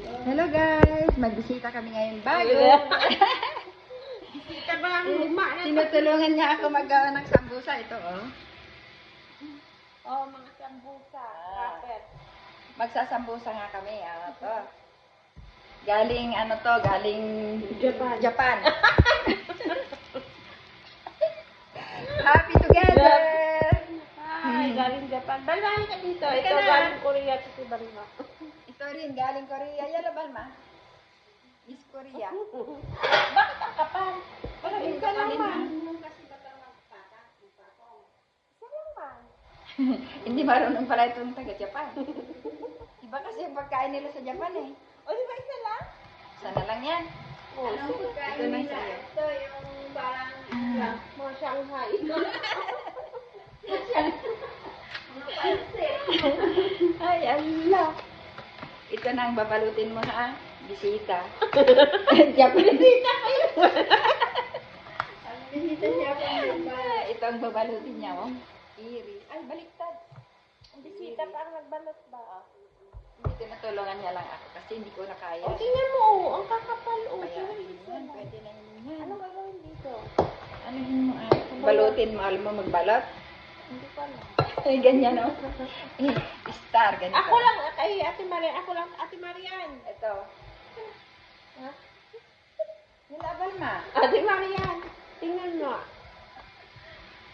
Hello guys! Magbisita kami ngayon bago. Bisita ba ang luma na? Tinutulungan niya ako maggawa ng sambusa. Ito oh. Oh, mga sambusa. Rapper. Magsasambusa nga kami. Ito. Galing ano to? Galing Japan. Happy together! Ay, galing Japan. Balmahin ka dito. Halika Ito na. galing Korea at si Balma. Ito rin, galing Korea. Yala Balma. Miss Korea. Bakit ang kapal? Wala Isa yung kapalin naman. ha. Kasi bata magpata. Isa naman. Hindi marunong pala itong taga-Japan. Iba kasi yung pagkain nila sa Japan eh. O, di ba isa lang? Sana lang yan. Oh, Anong ito pagkain na nila? sa'yo. Ito yung parang mga Shanghai. Ay, Allah. Ito na ang babalutin mo ha. Bisita. Japan. Bisita kayo. Bisita siya ito ang babalutin niya oh. Iris. Ay, baliktad. Ang bisita pa ang nagbalot ba? Hindi, tinutulungan niya lang ako kasi hindi ko na kaya. O, tingnan mo, oh, ang kakapal, oh. Kaya, Pero hindi yan, na. pwede na yun yan. Ano gagawin dito? Ano yun mo ah? Balutin mo, alam mo magbalot? Hindi ko alam. Ay, ganyan oh. Star, ganito. Ako lang, ay, Ate Marian. Ako lang, Ate Marian. Ito. Ha? Nilabal ma. Ate Marian, tingnan mo.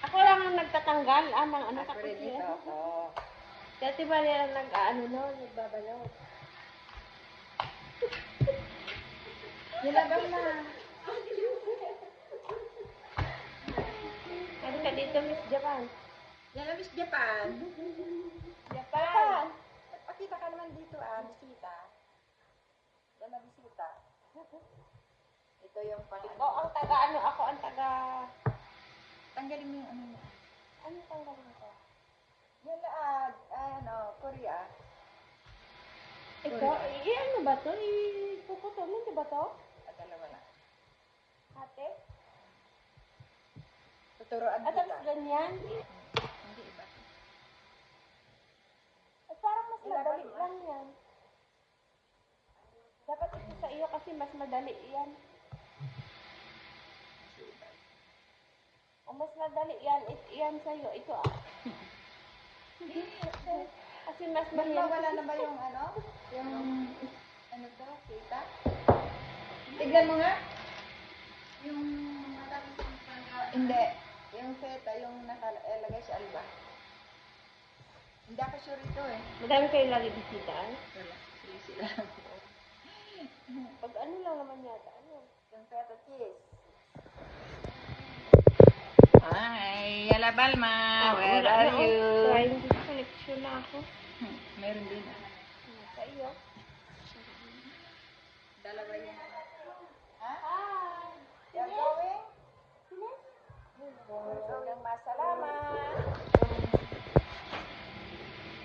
Ako lang ang nagtatanggal, ng ano Ako rin tapos ito. yan. Oh. Si Ate Marian ang nag-ano no, nagbabalot. Nilabal ma. Ano ka dito, Miss Japan? Yan ang Miss Japan. Japan! Pakita ka naman dito bisita. Yan na bisita. Ito yung pang Ikaw ang taga ano, ako ang taga... Tanggalin mo yung ano mo. Ano tanggalin ko? Yan na, ano, Korea. Ito, Korea. ano ba to? Puputulin, di ba to? Dalawa na. Ate? Tuturuan At kita. tapos ganyan? Hindi iba. At parang mas Ilaban madali mo. lang yan. Dapat ito sa iyo kasi mas madali yan. O mas madali yan, yan sa iyo. Ito Kasi mas Balma, mahirap. wala na ba yung ano? Yung, ano to, kita? Tignan mo nga. Yung, hindi. Yung feta, yung nakalagay sa alba. Hindi ako sure ito eh. Madami kayo lagi bisita. Wala. Sige sila. Pag ano lang naman yata. Ano? Yung feta cheese. Hi, Yala Balma. Where are you? Trying this connection na ako. Meron din ah. Sa iyo. Dalawa yan. Ha? Hi!